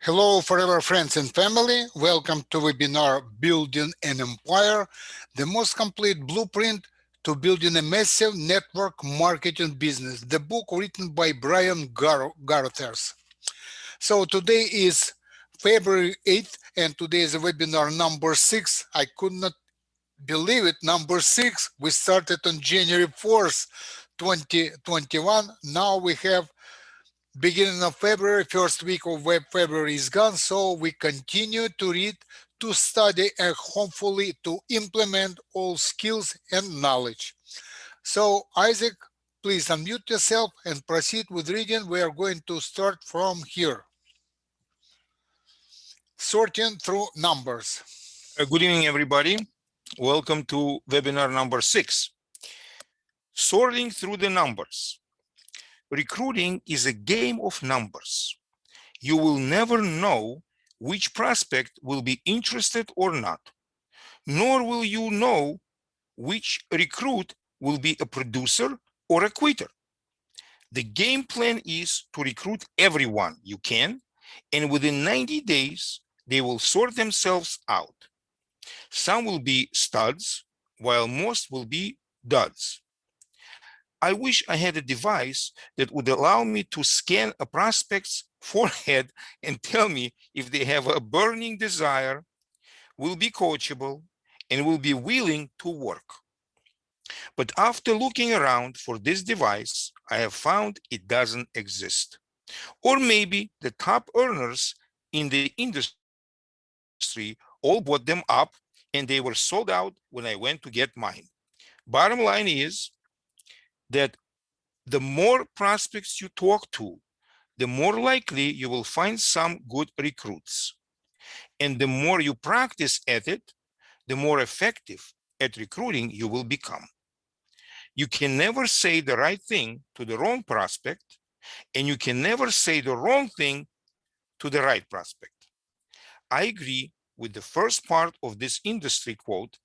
Hello, forever friends and family. Welcome to webinar Building an Empire, the most complete blueprint to building a massive network marketing business. The book written by Brian Garothers. So today is February 8th, and today is webinar number 6. I could not believe it, number 6. We started on January 4th, 2021. Now we have beginning of February, first week of February is gone, so we continue to read, to study, and hopefully to implement all skills and knowledge. So, Isaac, please unmute yourself and proceed with reading. We are going to start from here. Sorting through numbers. Good evening, everybody. Welcome to webinar number 6. Sorting through the numbers. Recruiting is a game of numbers. You will never know which prospect will be interested or not, nor will you know which recruit will be a producer or a quitter. The game plan is to recruit everyone you can, and within 90 days, they will sort themselves out. Some will be studs, while most will be duds. I wish I had a device that would allow me to scan a prospect's forehead and tell me if they have a burning desire, will be coachable, and will be willing to work. But after looking around for this device, I have found it doesn't exist. Or maybe the top earners in the industry all bought them up and they were sold out when I went to get mine. Bottom line is that the more prospects you talk to, the more likely you will find some good recruits. And the more you practice at it, the more effective at recruiting you will become. You can never say the right thing to the wrong prospect, and you can never say the wrong thing to the right prospect. I agree with the first part of this industry quote.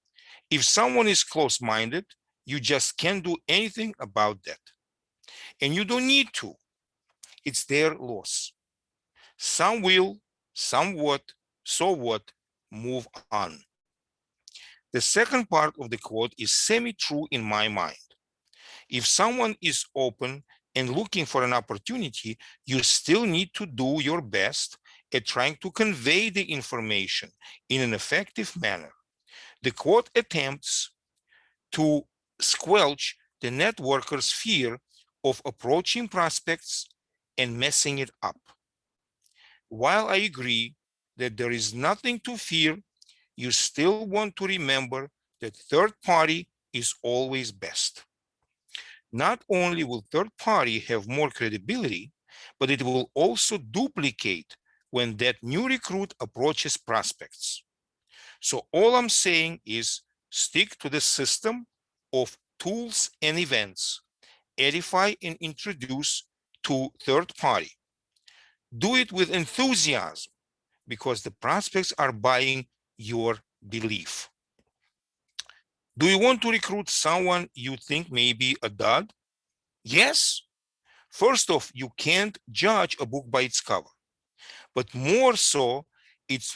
If someone is close-minded, you just can't do anything about that. And you don't need to. It's their loss. Some will, some what, so what, move on. The second part of the quote is semi-true in my mind. If someone is open and looking for an opportunity, you still need to do your best at trying to convey the information in an effective manner. The quote attempts to squelch the networker's fear of approaching prospects and messing it up. While I agree that there is nothing to fear, you still want to remember that third party is always best. Not only will third party have more credibility, but it will also duplicate when that new recruit approaches prospects. So all I'm saying is stick to the system of tools and events, edify and introduce to third party. Do it with enthusiasm because the prospects are buying your belief. Do you want to recruit someone you think may be a dud? Yes. First off, you can't judge a book by its cover, but more so, it's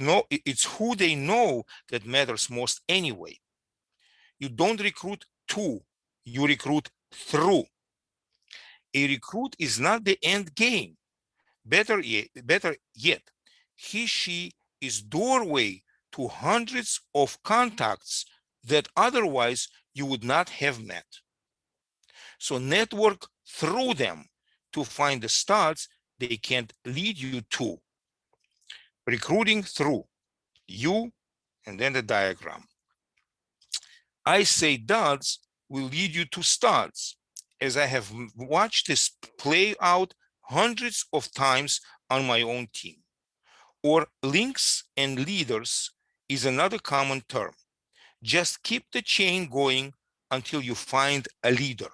who they know that matters most anyway. You don't recruit to, you recruit through. A recruit is not the end game. Better yet, she is doorway to hundreds of contacts that otherwise you would not have met. So network through them to find the starts they can't lead you to. Recruiting through you and then the diagram. I say duds will lead you to starts, as I have watched this play out hundreds of times on my own team. Or links and leaders is another common term. Just keep the chain going until you find a leader.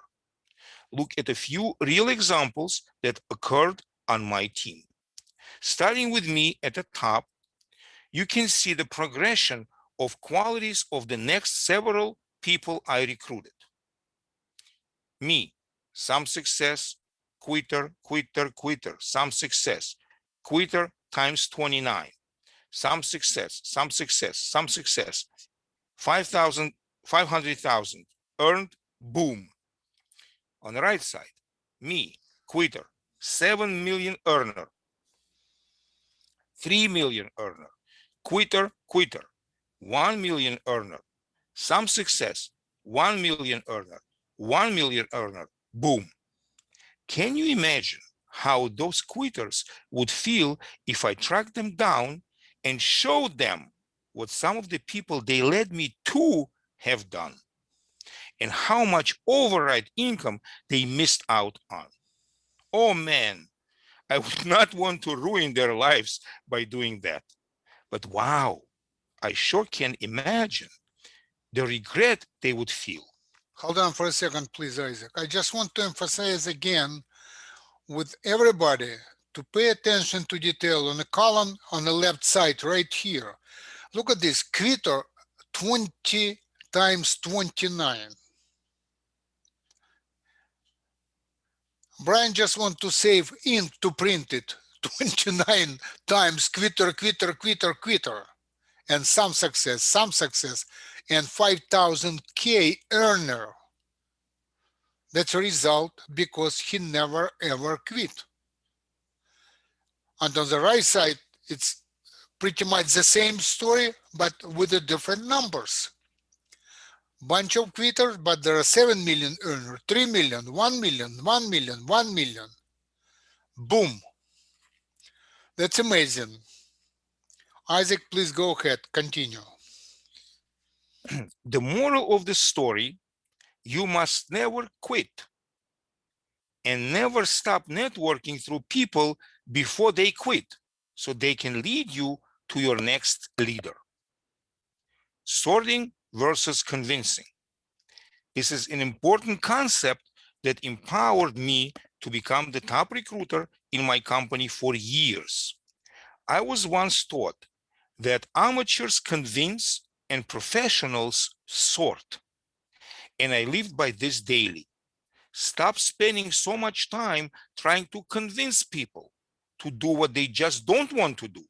Look at a few real examples that occurred on my team. Starting with me at the top, you can see the progression of qualities of the next several people I recruited. Me, some success, quitter, quitter, quitter, some success, quitter, times 29. Some success, some success, some success. 5,000, 500,000 earned, boom. On the right side, me, quitter, 7 million earner, 3 million earner, quitter, 1 million earner, some success, 1 million earner, 1 million earner, boom. Can you imagine how those quitters would feel if I tracked them down and showed them what some of the people they led me to have done and how much override income they missed out on? Oh man, I would not want to ruin their lives by doing that. But wow, I sure can imagine the regret they would feel. Hold on for a second, please, Isaac. I just want to emphasize again with everybody to pay attention to detail on the column on the left side right here. Look at this, quitter 20 times 29. Brian just want to save ink to print it. 29 times quitter, quitter, quitter, quitter. And some success, and 5,000 K earner. That's a result because he never ever quit. And on the right side, it's pretty much the same story, but with the different numbers. Bunch of quitters, but there are 7 million earners, 3 million, 1 million, 1 million, 1 million. Boom. That's amazing. Isaac, please go ahead, continue. The moral of the story, you must never quit and never stop networking through people before they quit so they can lead you to your next leader. Sorting versus convincing. This is an important concept that empowered me to become the top recruiter in my company for years. I was once taught that amateurs convince and professionals sort. And I lived by this daily. Stop spending so much time trying to convince people to do what they just don't want to do.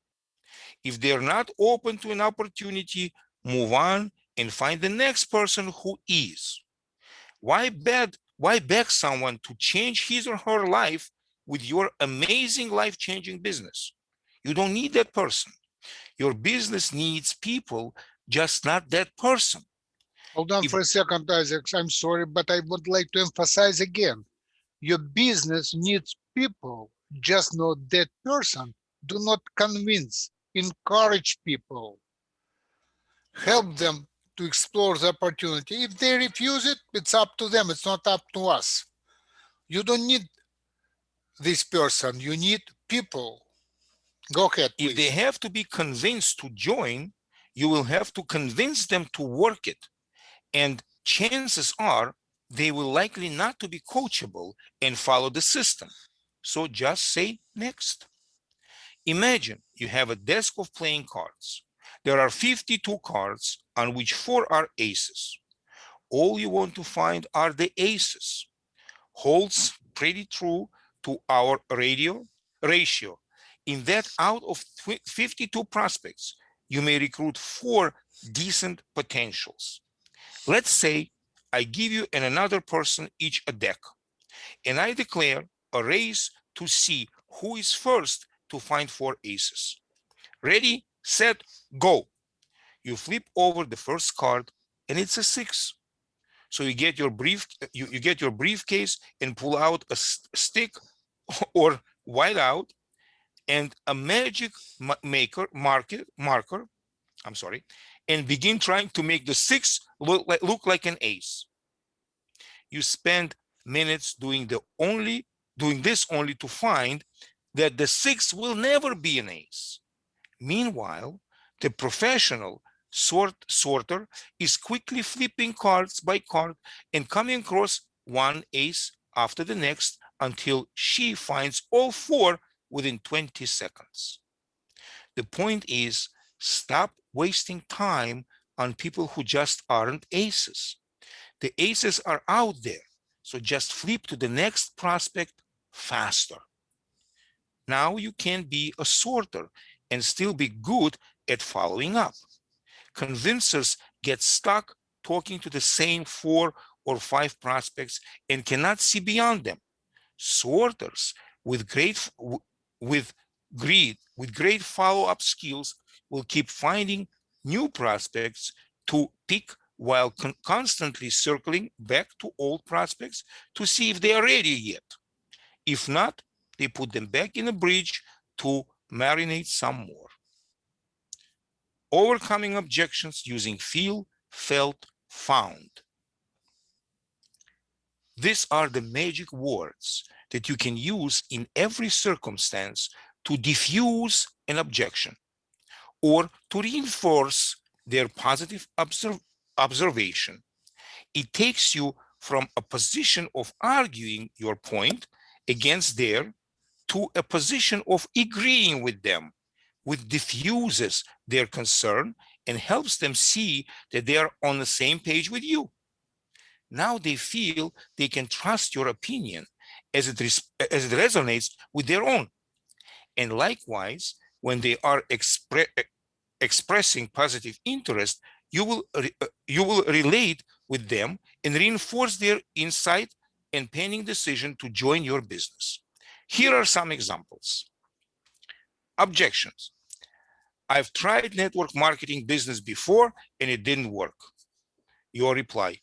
If they're not open to an opportunity, move on and find the next person who is. Why beg someone to change his or her life with your amazing life-changing business? You don't need that person. Your business needs people, just not that person. Hold on for a second, Isaac. I'm sorry, but I would like to emphasize again. Your business needs people, just not that person. Do not convince, encourage people. Help them to explore the opportunity. If they refuse it, it's up to them. It's not up to us. You don't need this person. You need people. Go ahead, please. If they have to be convinced to join, you will have to convince them to work it. And chances are they will likely not to be coachable and follow the system. So just say next. Imagine you have a desk of playing cards. There are 52 cards on which 4 are aces. All you want to find are the aces. Holds pretty true to our ratio. In that out of 52 prospects, you may recruit 4 decent potentials. Let's say I give you and another person each a deck, and I declare a race to see who is first to find 4 aces. Ready, set, go. You flip over the first card, and it's a 6. So you get your briefcase and pull out a stick or white out and a magic marker, and begin trying to make the 6 look like an ace. You spend minutes doing this only to find that the 6 will never be an ace. Meanwhile, the professional sorter is quickly flipping cards by card and coming across one ace after the next until she finds all 4 within 20 seconds. The point is, stop wasting time on people who just aren't aces. The aces are out there, so just flip to the next prospect faster. Now you can be a sorter and still be good at following up. Convincers get stuck talking to the same 4 or 5 prospects and cannot see beyond them. Sorters with great follow-up skills will keep finding new prospects to pick while constantly circling back to old prospects to see if they are ready yet. If not, they put them back in a bridge to marinate some more. Overcoming objections using feel, felt, found. These are the magic words that you can use in every circumstance to diffuse an objection or to reinforce their positive observation. It takes you from a position of arguing your point against their to a position of agreeing with them, which diffuses their concern and helps them see that they are on the same page with you. Now they feel they can trust your opinion as it resonates with their own. And likewise, when they are expressing positive interest, you will relate with them and reinforce their insight and pending decision to join your business. Here are some examples. Objections. I've tried network marketing business before and it didn't work. Your reply.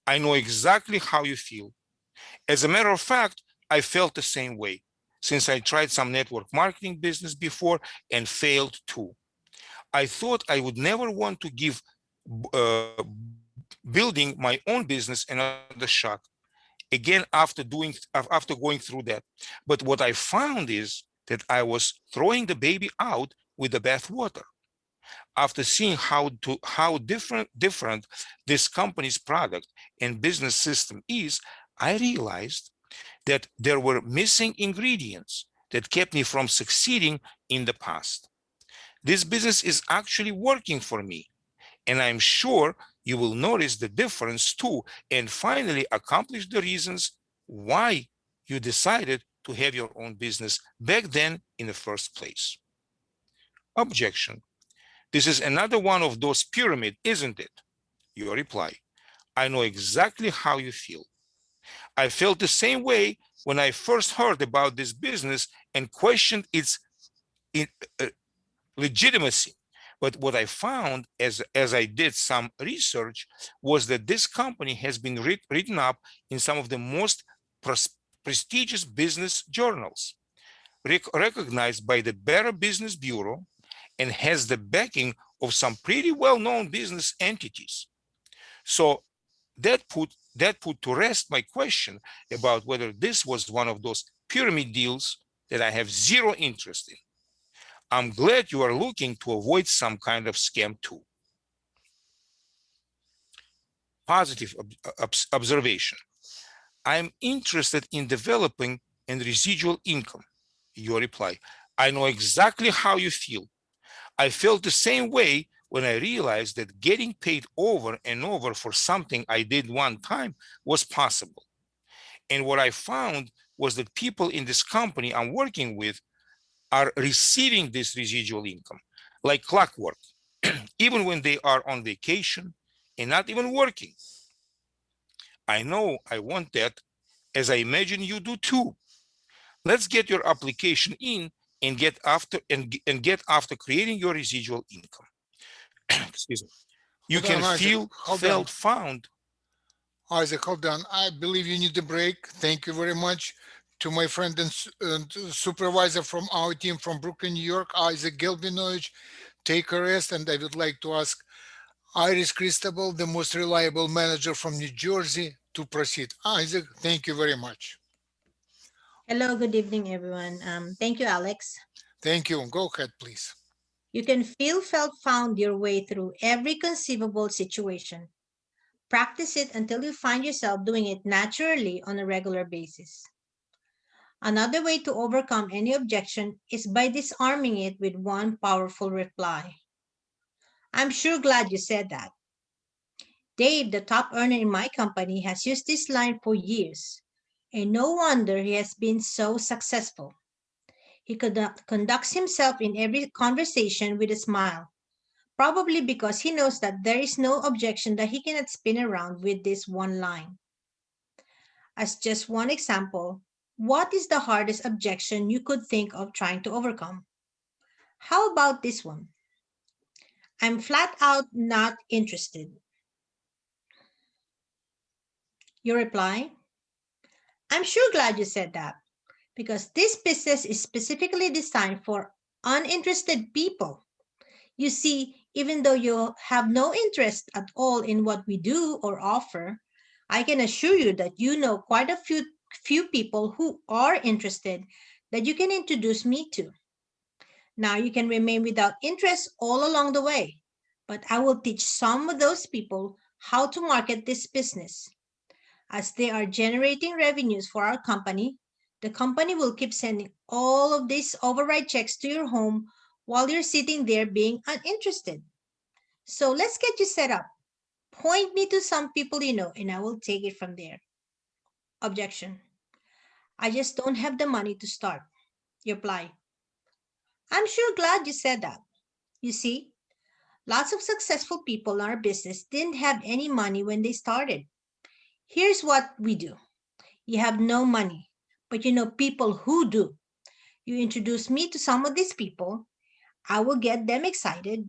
I know exactly how you feel. As a matter of fact, I felt the same way since I tried some network marketing business before and failed too. I thought I would never want to give building my own business another shot again after going through that. But what I found is that I was throwing the baby out with the bathwater. After seeing how different this company's product and business system is, I realized that there were missing ingredients that kept me from succeeding in the past. This business is actually working for me, and I'm sure you will notice the difference too, and finally accomplish the reasons why you decided to have your own business back then in the first place. Objection. This is another one of those pyramid, isn't it? Your reply. I know exactly how you feel. I felt the same way when I first heard about this business and questioned its legitimacy. But what I found as I did some research was that this company has been written up in some of the most prestigious business journals, recognized by the Better Business Bureau, and has the backing of some pretty well-known business entities. So that put to rest my question about whether this was one of those pyramid deals that I have zero interest in. I'm glad you are looking to avoid some kind of scam too. Positive observation. I'm interested in developing and residual income. Your reply. I know exactly how you feel. I felt the same way when I realized that getting paid over and over for something I did one time was possible. And what I found was that people in this company I'm working with are receiving this residual income like clockwork, even when they are on vacation and not even working. I know I want that, as I imagine you do too. Let's get your application in and get after creating your residual income. Excuse me. You can feel, felt, found. Isaac, hold on. I believe you need a break. Thank you very much to my friend and supervisor from our team from Brooklyn, New York, Isaac Gelbinovich. Take a rest, and I would like to ask Iris Christabel, the most reliable manager from New Jersey, to proceed. Isaac, thank you very much. Hello, good evening, everyone. Thank you, Alex. Thank you. Go ahead, please. You can feel, felt, found your way through every conceivable situation. Practice it until you find yourself doing it naturally on a regular basis. Another way to overcome any objection is by disarming it with one powerful reply. I'm sure glad you said that. Dave, the top earner in my company, has used this line for years, and no wonder he has been so successful. He conducts himself in every conversation with a smile, probably because he knows that there is no objection that he cannot spin around with this one line. As just one example, what is the hardest objection you could think of trying to overcome? How about this one? I'm flat out not interested. Your reply? I'm sure glad you said that, because this business is specifically designed for uninterested people. You see, even though you have no interest at all in what we do or offer, I can assure you that you know quite a few people who are interested that you can introduce me to. Now you can remain without interest all along the way, but I will teach some of those people how to market this business. As they are generating revenues for our company, the company will keep sending all of these override checks to your home while you're sitting there being uninterested. So let's get you set up. Point me to some people you know, and I will take it from there. Objection. I just don't have the money to start. Reply. I'm sure glad you said that. You see, lots of successful people in our business didn't have any money when they started. Here's what we do. You have no money, but you know people who do. You introduce me to some of these people, I will get them excited.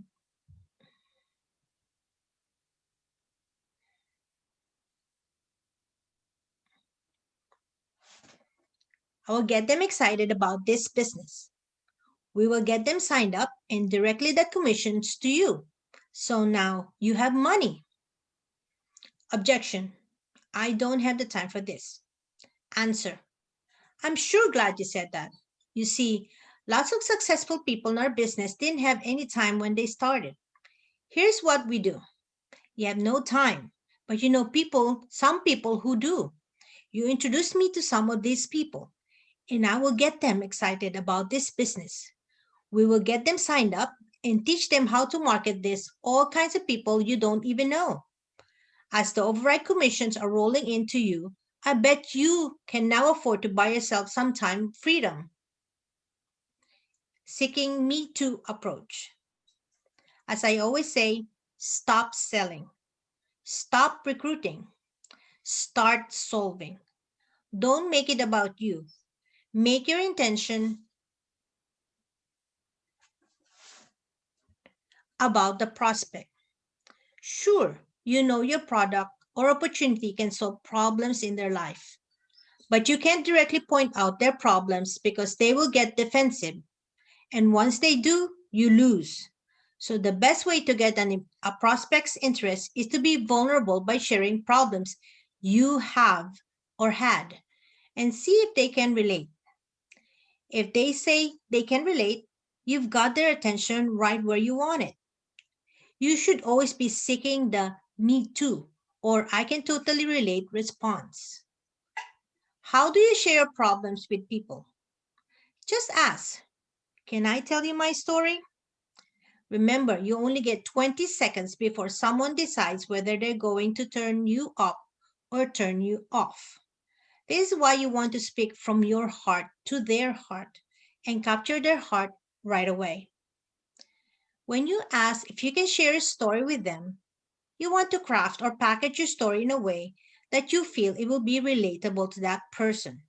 I will get them excited about this business. We will get them signed up and directly the commissions to you. So now you have money. Objection. I don't have the time for this. Answer. I'm sure glad you said that. You see, lots of successful people in our business didn't have any time when they started. Here's what we do. You have no time, but you know some people who do. You introduce me to some of these people, and I will get them excited about this business. We will get them signed up and teach them how to market this all kinds of people you don't even know. As the override commissions are rolling into you, I bet you can now afford to buy yourself some time freedom. Seeking Me Too approach. As I always say, stop selling, stop recruiting, start solving. Don't make it about you. Make your intention about the prospect. Sure, you know your product or opportunity can solve problems in their life, but you can't directly point out their problems because they will get defensive. And once they do, you lose. So the best way to get a prospect's interest is to be vulnerable by sharing problems you have or had and see if they can relate. If they say they can relate, you've got their attention right where you want it. You should always be seeking the me too or I can totally relate response. How do you share problems with people? Just ask, can I tell you my story? Remember, you only get 20 seconds before someone decides whether they're going to turn you up or turn you off. This is why you want to speak from your heart to their heart and capture their heart right away. When you ask if you can share a story with them, you want to craft or package your story in a way that you feel it will be relatable to that person.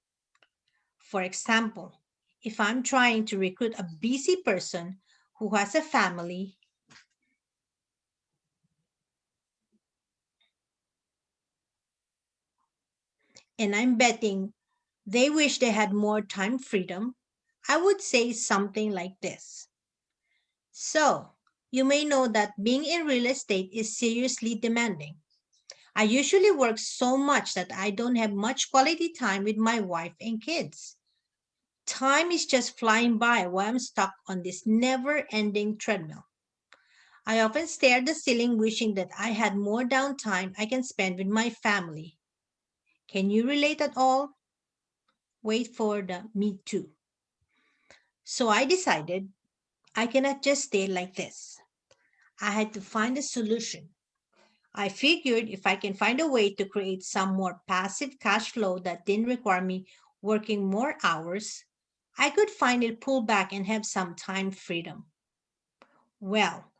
For example, if I'm trying to recruit a busy person who has a family, and I'm betting they wish they had more time freedom, I would say something like this. So, you may know that being in real estate is seriously demanding. I usually work so much that I don't have much quality time with my wife and kids. Time is just flying by while I'm stuck on this never ending treadmill. I often stare at the ceiling wishing that I had more downtime I can spend with my family. Can you relate at all? Wait for the me too. So I decided I cannot just stay like this. I had to find a solution. I figured if I can find a way to create some more passive cash flow that didn't require me working more hours, I could finally pull back and have some time freedom. Well,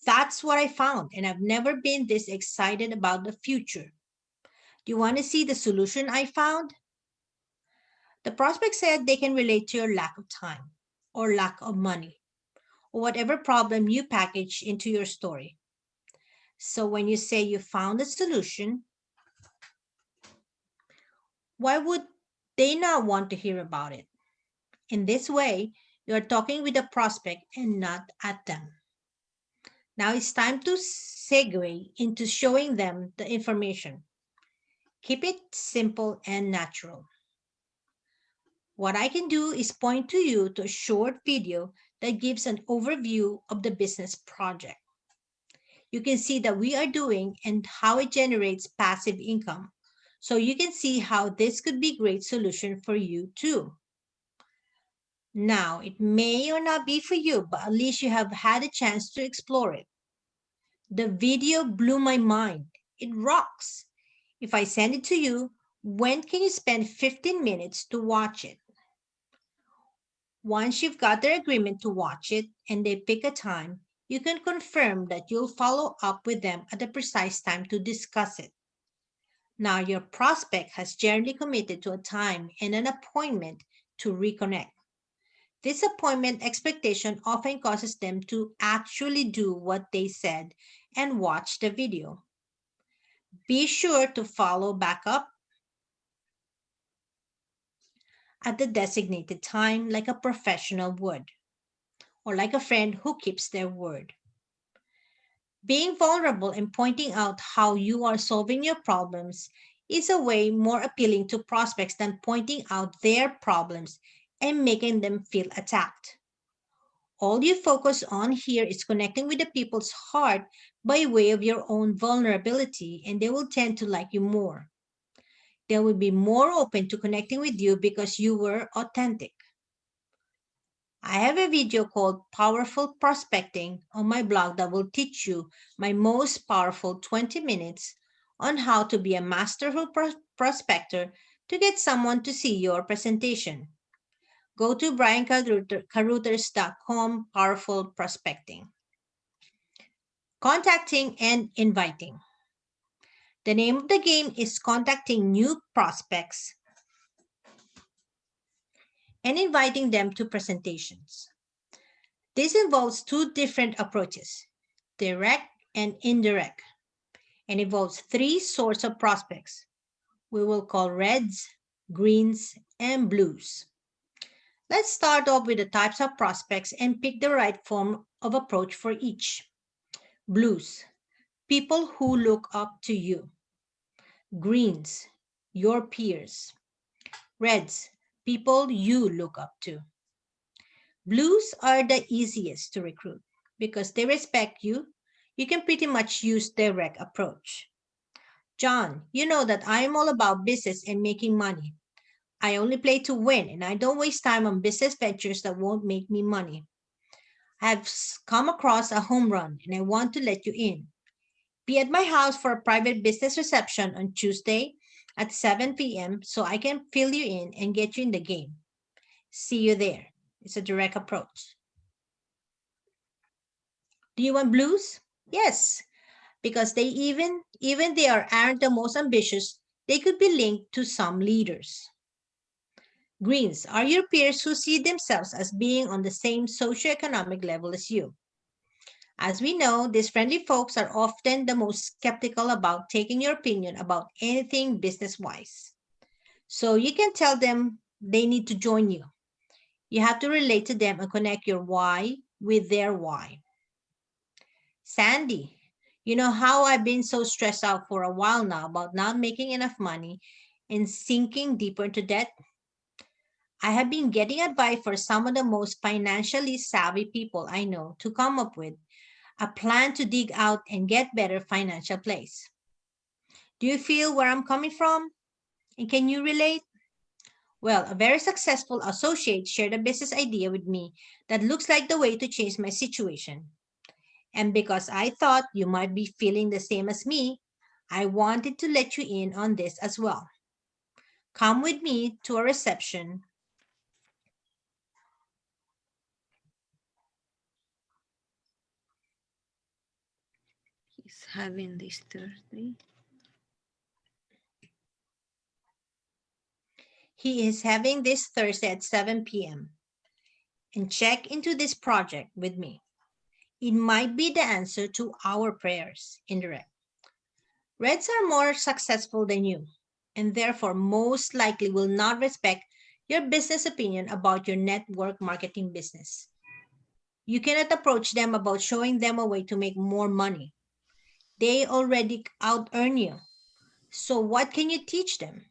that's what I found, and I've never been this excited about the future. Do you want to see the solution I found? The prospect said they can relate to your lack of time or lack of money or whatever problem you package into your story. So when you say you found a solution, why would they not want to hear about it? In this way, you are talking with the prospect and not at them. Now it's time to segue into showing them the information. Keep it simple and natural. What I can do is point to you to a short video that gives an overview of the business project. You can see that we are doing and how it generates passive income. So you can see how this could be a great solution for you too. Now, it may or not be for you, but at least you have had a chance to explore it. The video blew my mind. It rocks. If I send it to you, when can you spend 15 minutes to watch it? Once you've got their agreement to watch it and they pick a time, you can confirm that you'll follow up with them at the precise time to discuss it. Now, your prospect has generally committed to a time and an appointment to reconnect. This appointment expectation often causes them to actually do what they said and watch the video. Be sure to follow back up at the designated time like a professional would, or like a friend who keeps their word. Being vulnerable and pointing out how you are solving your problems is a way more appealing to prospects than pointing out their problems and making them feel attacked. All you focus on here is connecting with the people's heart by way of your own vulnerability, and they will tend to like you more. They will be more open to connecting with you because you were authentic. I have a video called Powerful Prospecting on my blog that will teach you my most powerful 20 minutes on how to be a masterful prospector to get someone to see your presentation. Go to briancarruthers.com, Powerful Prospecting. Contacting and inviting. The name of the game is contacting new prospects and inviting them to presentations. This involves two different approaches, direct and indirect, and involves three sorts of prospects. We will call reds, greens, and blues. Let's start off with the types of prospects and pick the right form of approach for each. Blues, people who look up to you. Greens, your peers. Reds, people you look up to. Blues are the easiest to recruit because they respect you. You can pretty much use direct approach. John, you know that I'm all about business and making money. I only play to win and I don't waste time on business ventures that won't make me money. I've come across a home run and I want to let you in. Be at my house for a private business reception on Tuesday at 7 p.m. so I can fill you in and get you in the game. See you there. It's a direct approach. Do you want blues? Yes, because they even they aren't the most ambitious, they could be linked to some leaders. Greens are your peers who see themselves as being on the same socioeconomic level as you. As we know, these friendly folks are often the most skeptical about taking your opinion about anything business-wise. So you can tell them they need to join you. You have to relate to them and connect your why with their why. Sandy, you know how I've been so stressed out for a while now about not making enough money and sinking deeper into debt? I have been getting advice for some of the most financially savvy people I know to come up with a plan to dig out and get better financial place. Do you feel where I'm coming from? And can you relate? Well, a very successful associate shared a business idea with me that looks like the way to change my situation. And because I thought you might be feeling the same as me, I wanted to let you in on this as well. Come with me to a reception having this Thursday. He is having this Thursday at 7 p.m. And check into this project with me. It might be the answer to our prayers. Indirect. Reds are more successful than you, and therefore most likely will not respect your business opinion about your network marketing business. You cannot approach them about showing them a way to make more money. They already out earn you. So what can you teach them?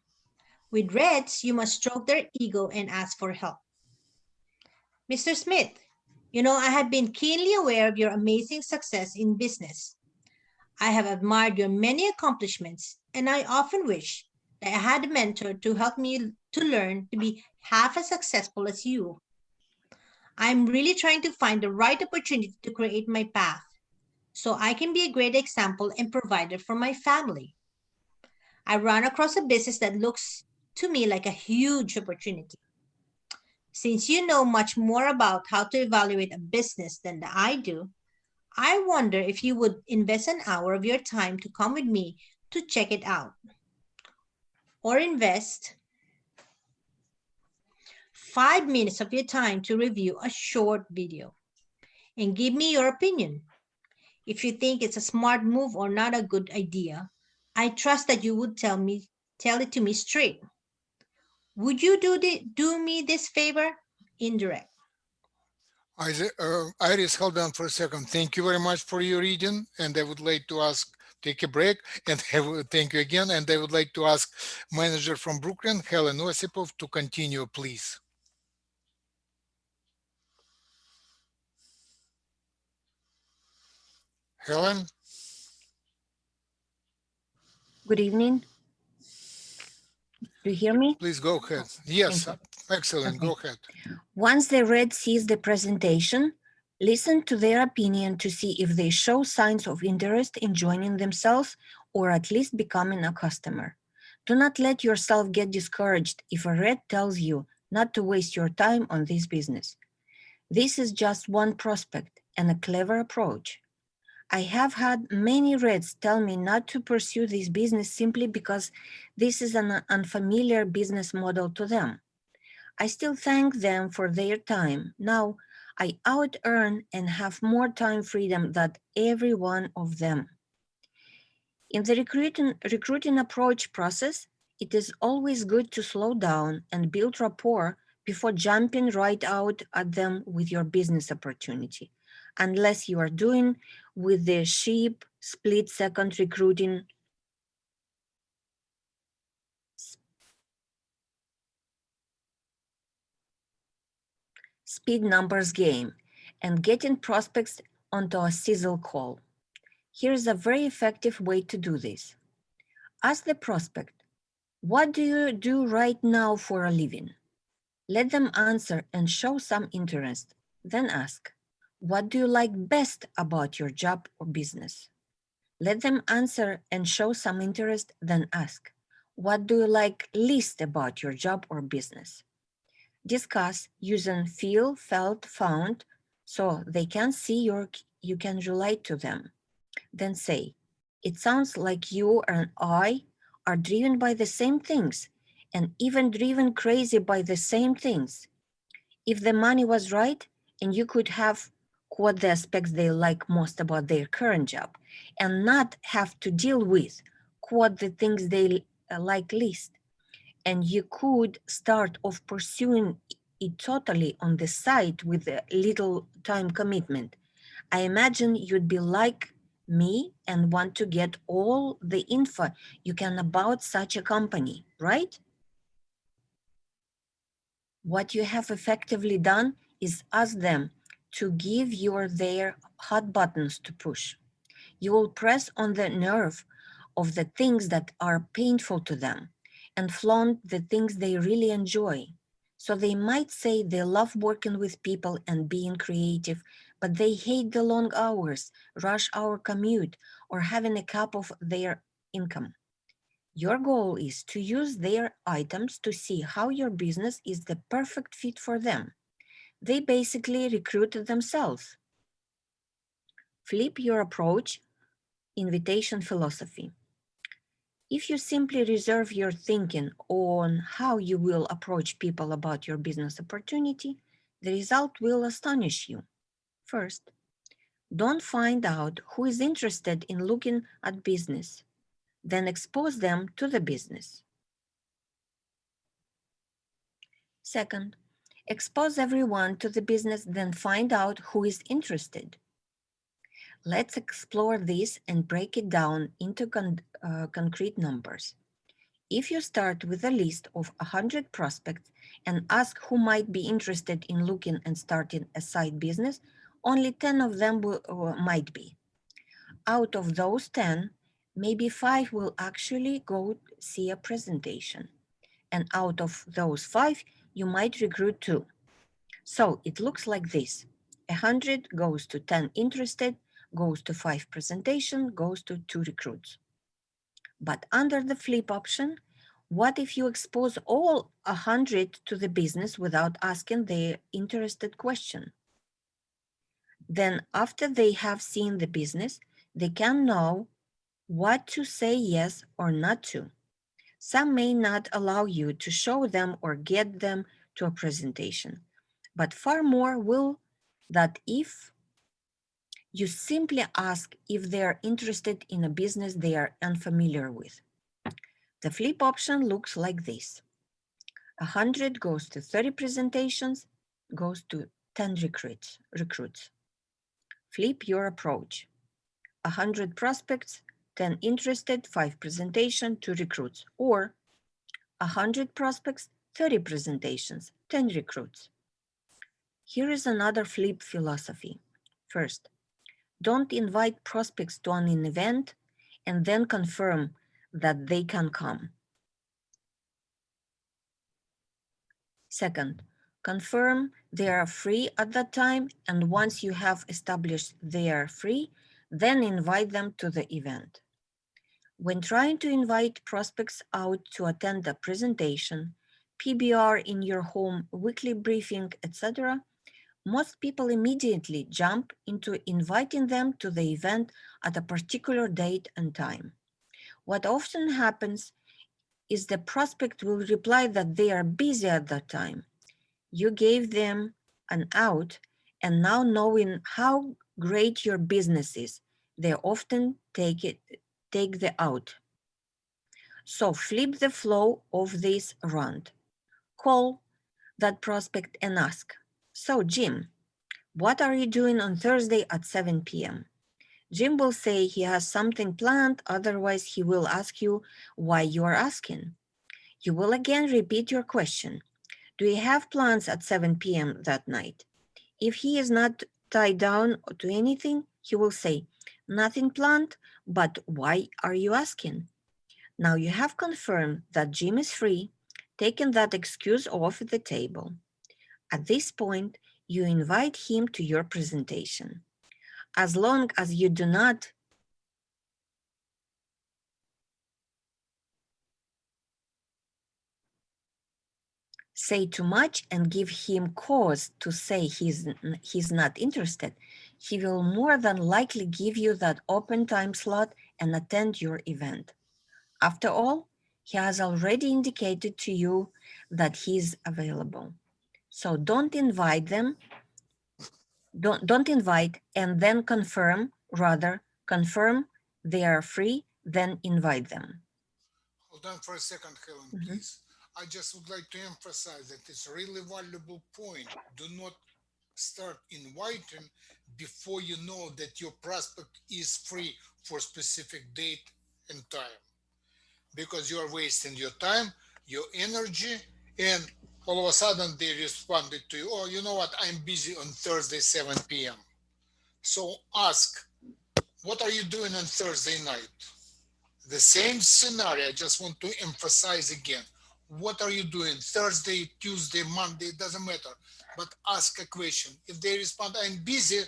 With Reds, you must stroke their ego and ask for help. Mr. Smith, I have been keenly aware of your amazing success in business. I have admired your many accomplishments, and I often wish that I had a mentor to help me to learn to be half as successful as you. I'm really trying to find the right opportunity to create my path so I can be a great example and provider for my family. I run across a business that looks to me like a huge opportunity. Since you know much more about how to evaluate a business than I do, I wonder if you would invest an hour of your time to come with me to check it out. Or invest 5 minutes of your time to review a short video and give me your opinion. If you think it's a smart move or not a good idea, I trust that you would tell it to me straight. Would you do me this favor? Indirect. Iris, hold on for a second. Thank you very much for your reading. And I would like to take a break, and thank you again. And I would like to ask manager from Brooklyn, Helen Osipov, to continue, please. Helen, Good evening. Do you hear me? please go ahead. Yes, Thank excellent. Okay. Go ahead. Once the red sees the presentation, listen to their opinion to see if they show signs of interest in joining themselves or at least becoming a customer. Do not let yourself get discouraged if a red tells you not to waste your time on this business. This is just one prospect and a clever approach. I have had many reds tell me not to pursue this business simply because this is an unfamiliar business model to them. I still thank them for their time. Now, I out-earn and have more time freedom than every one of them. In the recruiting approach process, it is always good to slow down and build rapport before jumping right out at them with your business opportunity, unless you are doing with the sheep split-second recruiting speed numbers game and getting prospects onto a sizzle call. Here is a very effective way to do this. Ask the prospect, what do you do right now for a living? Let them answer and show some interest. Then ask, what do you like best about your job or business? Let them answer and show some interest. Then ask, what do you like least about your job or business? Discuss using feel, felt, found, so they can see you can relate to them. Then say, it sounds like you and I are driven by the same things and even driven crazy by the same things. If the money was right and you could have quote the aspects they like most about their current job and not have to deal with quote the things they like least, and you could start off pursuing it totally on the side with a little time commitment, I imagine you'd be like me and want to get all the info you can about such a company, right? What you have effectively done is ask them to give you their hot buttons to push. You will press on the nerve of the things that are painful to them and flaunt the things they really enjoy. So they might say they love working with people and being creative, but they hate the long hours, rush hour commute, or having a cup of their income. Your goal is to use their items to see how your business is the perfect fit for them. They basically recruited themselves. Flip your approach invitation philosophy. If you simply reserve your thinking on how you will approach people about your business opportunity, the result will astonish you. First, don't find out who is interested in looking at business, then expose them to the business. Second, expose everyone to the business, then find out who is interested. Let's explore this and break it down into concrete numbers. If you start with a list of 100 prospects and ask who might be interested in looking and starting a side business, only 10 of them might be. Out of those 10, maybe 5 will actually go see a presentation. And out of those 5, you might recruit 2. So it looks like this. 100 goes to 10 interested, goes to 5 presentation, goes to 2 recruits. But under the flip option, what if you expose all 100 to the business without asking their interested question? Then after they have seen the business, they can know what to say yes or not to. Some may not allow you to show them or get them to a presentation, but far more will that if you simply ask if they are interested in a business they are unfamiliar with. The flip option looks like this. 100 goes to 30 presentations, goes to 10 recruits. Flip your approach. 100 prospects, 10 interested, 5 presentation, 2 recruits. Or 100 prospects, 30 presentations, 10 recruits. Here is another flip philosophy. First, don't invite prospects to an event and then confirm that they can come. Second, confirm they are free at that time, and once you have established they are free, then invite them to the event. When trying to invite prospects out to attend a presentation, PBR in your home, weekly briefing, etc., most people immediately jump into inviting them to the event at a particular date and time. What often happens is the prospect will reply that they are busy at that time. You gave them an out, and now knowing how great your business is, they often take the out. So flip the flow of this round. Call that prospect and ask, so Jim, what are you doing on Thursday at 7 p.m.? Jim will say he has something planned, otherwise he will ask you why you are asking. You will again repeat your question. Do you have plans at 7 p.m. that night? If he is not tied down to anything, he will say, nothing planned, but why are you asking? Now you have confirmed that Jim is free, taking that excuse off the table. At this point, you invite him to your presentation. As long as you do not say too much and give him cause to say he's not interested, he will more than likely give you that open time slot and attend your event. After all, he has already indicated to you that he's available. So don't invite them, don't invite and then confirm, rather confirm they are free, then invite them. Hold on for a second, Helen, please. I just would like to emphasize that it's a really valuable point. Do not start inviting before you know that your prospect is free for specific date and time, because you are wasting your time, your energy, and all of a sudden they responded to you, oh, you know what, I'm busy on Thursday, 7 p.m. So ask, what are you doing on Thursday night? The same scenario, I just want to emphasize again. What are you doing Thursday, Tuesday, Monday, it doesn't matter, but ask a question. If they respond, I'm busy,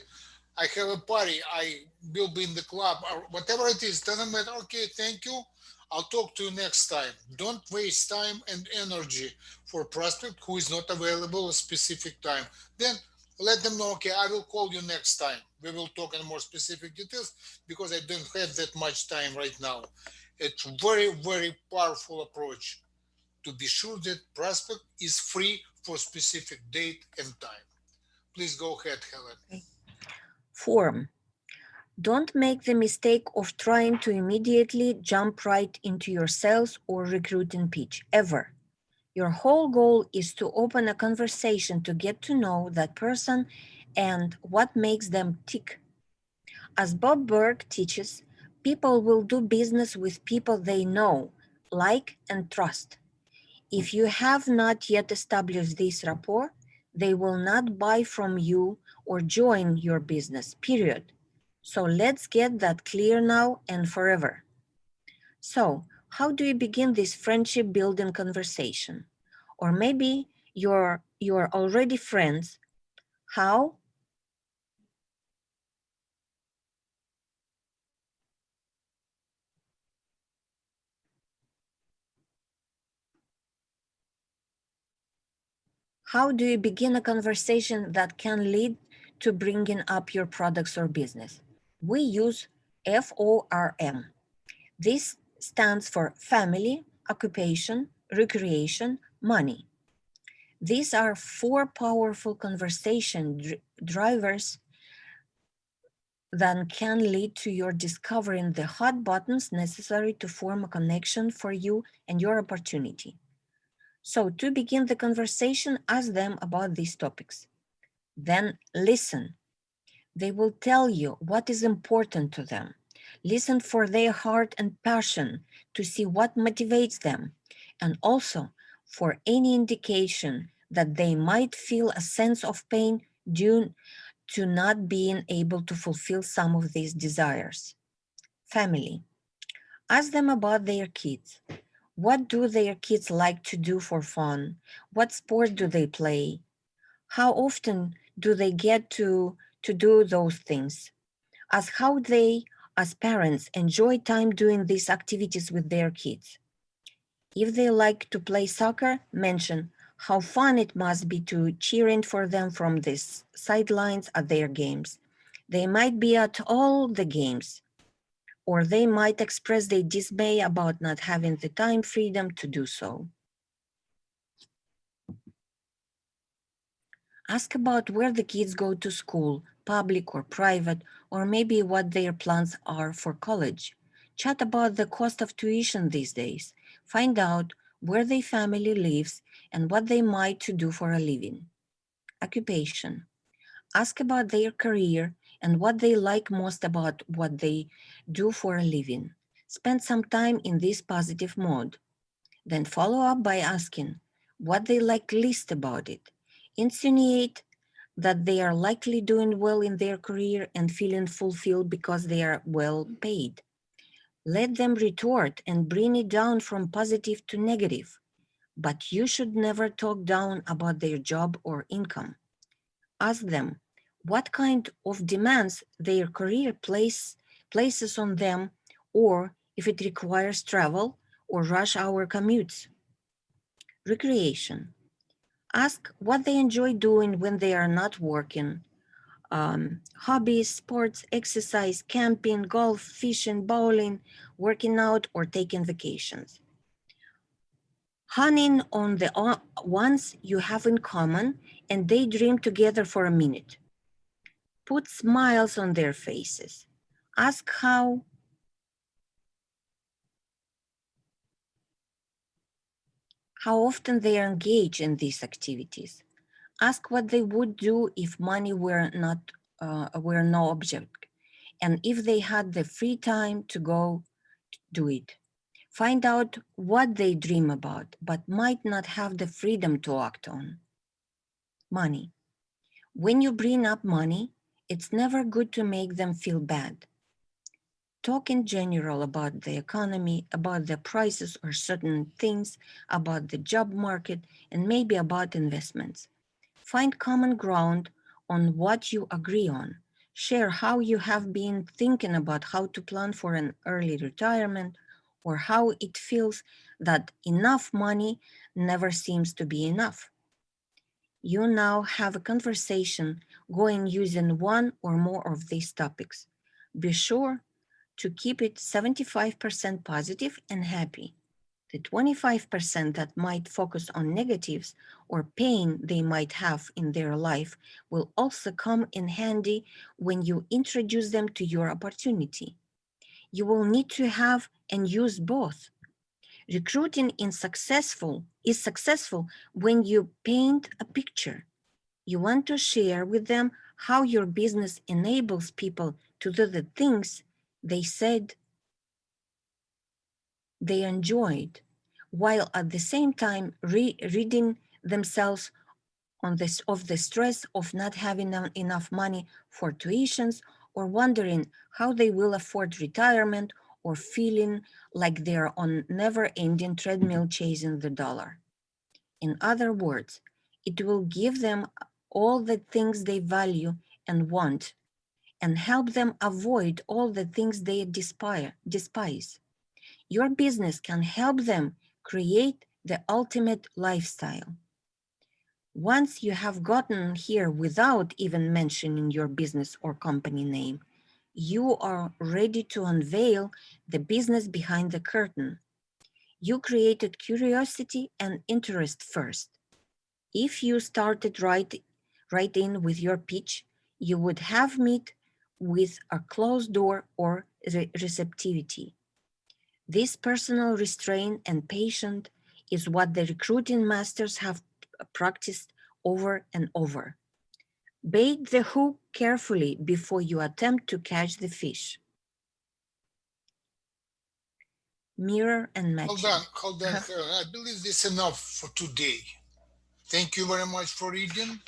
I have a party, I will be in the club, or whatever it is, doesn't matter. Okay, thank you. I'll talk to you next time. Don't waste time and energy for a prospect who is not available at a specific time. Then Let them know, okay, I will call you next time. We will talk in more specific details because I don't have that much time right now. It's very, very powerful approach to be sure that prospect is free for specific date and time. Please go ahead, Helen. Form. Don't make the mistake of trying to immediately jump right into your sales or recruiting pitch, ever. Your whole goal is to open a conversation to get to know that person and what makes them tick. As Bob Burg teaches, people will do business with people they know, like, and trust. If you have not yet established this rapport, they will not buy from you or join your business, period. So let's get that clear now and forever. So, how do you begin this friendship building conversation? Or maybe you're already friends. How? How do you begin a conversation that can lead to bringing up your products or business? We use FORM. This stands for family, occupation, recreation, money. These are four powerful conversation drivers that can lead to your discovering the hot buttons necessary to form a connection for you and your opportunity. So to begin the conversation, ask them about these topics. Then listen. They will tell you what is important to them. Listen for their heart and passion to see what motivates them, and also for any indication that they might feel a sense of pain due to not being able to fulfill some of these desires. Family. Ask them about their kids. What do their kids like to do for fun? What sport do they play? How often do they get to do those things? Ask how they, as parents, enjoy time doing these activities with their kids. If they like to play soccer, mention how fun it must be to cheering for them from the sidelines at their games. They might be at all the games, or they might express their dismay about not having the time freedom to do so. Ask about where the kids go to school, public or private, or maybe what their plans are for college. Chat about the cost of tuition these days. Find out where their family lives and what they might to do for a living. Occupation. Ask about their career and what they like most about what they do for a living. Spend some time in this positive mode. Then follow up by asking what they like least about it. Insinuate that they are likely doing well in their career and feeling fulfilled because they are well paid. Let them retort and bring it down from positive to negative, but you should never talk down about their job or income. Ask them what kind of demands their career places on them, or if it requires travel or rush hour commutes. Recreation. Ask what they enjoy doing when they are not working. Hobbies, sports, exercise, camping, golf, fishing, bowling, working out, or taking vacations. Hone in on the ones you have in common and daydream together for a minute. Put smiles on their faces. Ask how often they are engaged in these activities. Ask what they would do if money were no object, and if they had the free time to go do it. Find out what they dream about, but might not have the freedom to act on. Money. When you bring up money, it's never good to make them feel bad. Talk in general about the economy, about the prices or certain things, about the job market, and maybe about investments. Find common ground on what you agree on. Share how you have been thinking about how to plan for an early retirement, or how it feels that enough money never seems to be enough. You now have a conversation going using one or more of these topics. Be sure to keep it 75% positive and happy. The 25% that might focus on negatives or pain they might have in their life will also come in handy when you introduce them to your opportunity. You will need to have and use both. Recruiting is successful when you paint a picture. You want to share with them how your business enables people to do the things they said they enjoyed, while at the same time ridding themselves of the stress of not having enough money for tuitions, or wondering how they will afford retirement, or feeling like they're on never-ending treadmill chasing the dollar. In other words, it will give them all the things they value and want, and help them avoid all the things they despise. Your business can help them create the ultimate lifestyle. Once you have gotten here without even mentioning your business or company name, you are ready to unveil the business behind the curtain. You created curiosity and interest first. If you started right in with your pitch, you would have met with a closed door or receptivity. This personal restraint and patience is what the recruiting masters have practiced over and over. Bait the hook carefully before you attempt to catch the fish. Mirror and matching. Hold on, Helen. I believe this is enough for today. Thank you very much for reading.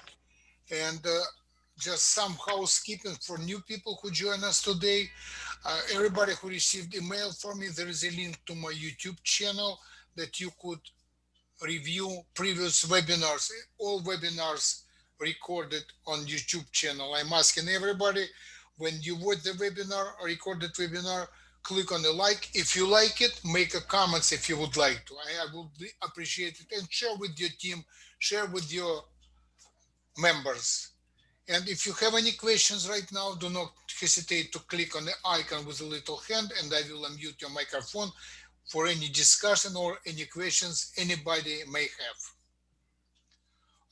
And just some housekeeping for new people who join us today. Everybody who received email from me, there is a link to my YouTube channel that you could review previous webinars, all webinars recorded on YouTube channel. I'm asking everybody, when you watch the webinar, or recorded webinar, click on the like. If you like it, make a comments if you would like to. I would appreciate it, and share with your team, share with your members. And if you have any questions right now, do not hesitate to click on the icon with a little hand, and I will unmute your microphone for any discussion or any questions anybody may have.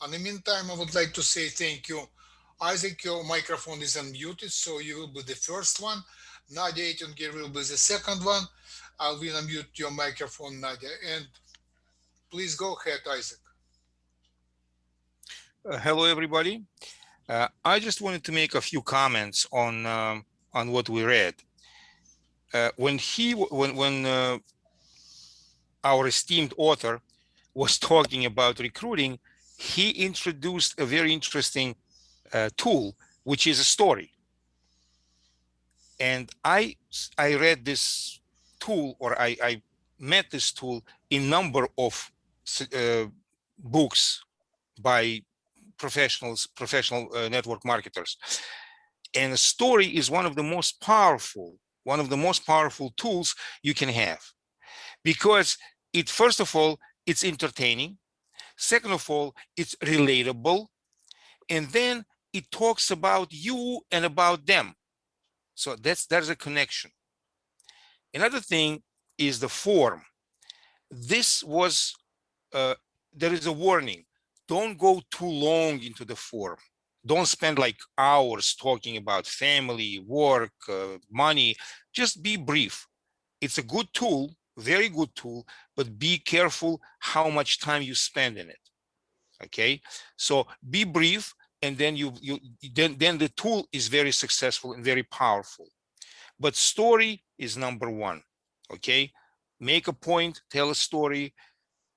In the meantime, I would like to say thank you. Isaac, your microphone is unmuted, so you will be the first one. Nadia Ettinger will be the second one. I will unmute your microphone, Nadia, and please go ahead, Isaac. Hello, everybody. I just wanted to make a few comments on what we read. When our esteemed author was talking about recruiting, he introduced a very interesting tool, which is a story. And I read this tool, or I met this tool in number of books by professional network marketers. And a story is one of the most powerful tools you can have, because it, first of all, it's entertaining. Second of all, it's relatable. And then it talks about you and about them. So there's a connection. Another thing is the form. This was, there is a warning. Don't go too long into the form. Don't spend like hours talking about family, work, money. Just be brief. It's a good tool, very good tool, but be careful how much time you spend in it. Okay, so be brief, and then then the tool is very successful and very powerful. But story is number one. Okay, make a point, tell a story,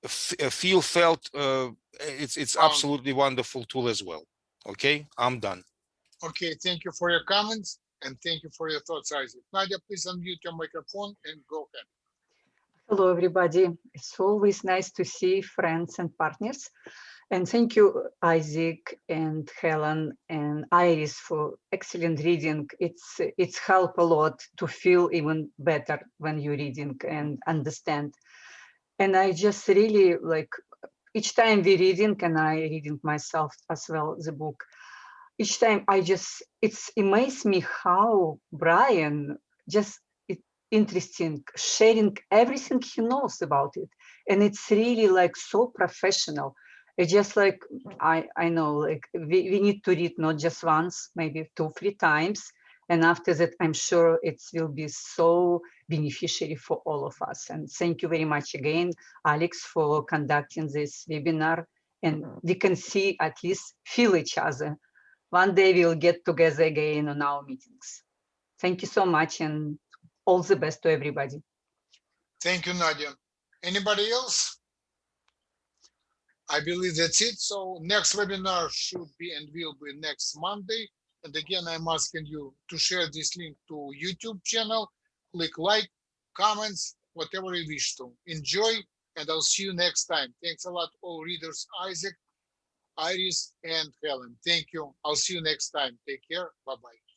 feel felt. It's absolutely wonderful tool as well. Okay, I'm done. Okay, thank you for your comments, and thank you for your thoughts, Isaac. Nadia, please unmute your microphone and go ahead. Hello, everybody. It's always nice to see friends and partners. And thank you, Isaac and Helen and Iris, for excellent reading. It's helped a lot to feel even better when you're reading and understand. And I just really each time we reading, and I reading myself as well, the book, each time it's amazed me how Brian just interesting, sharing everything he knows about it. And it's really like so professional. It's just like, I know, like we need to read not just once, maybe 2-3 times. And after that, I'm sure it will be so beneficiary for all of us. And thank you very much again, Alex, for conducting this webinar. And we can see, at least feel each other. One day we'll get together again on our meetings. Thank you so much, and all the best to everybody. Thank you, Nadia. Anybody else? I believe that's it. So next webinar should be and will be next Monday. And again, I'm asking you to share this link to YouTube channel, click like, comments, whatever you wish to. Enjoy, and I'll see you next time. Thanks a lot, all readers, Isaac, Iris, and Helen. Thank you. I'll see you next time. Take care. Bye-bye.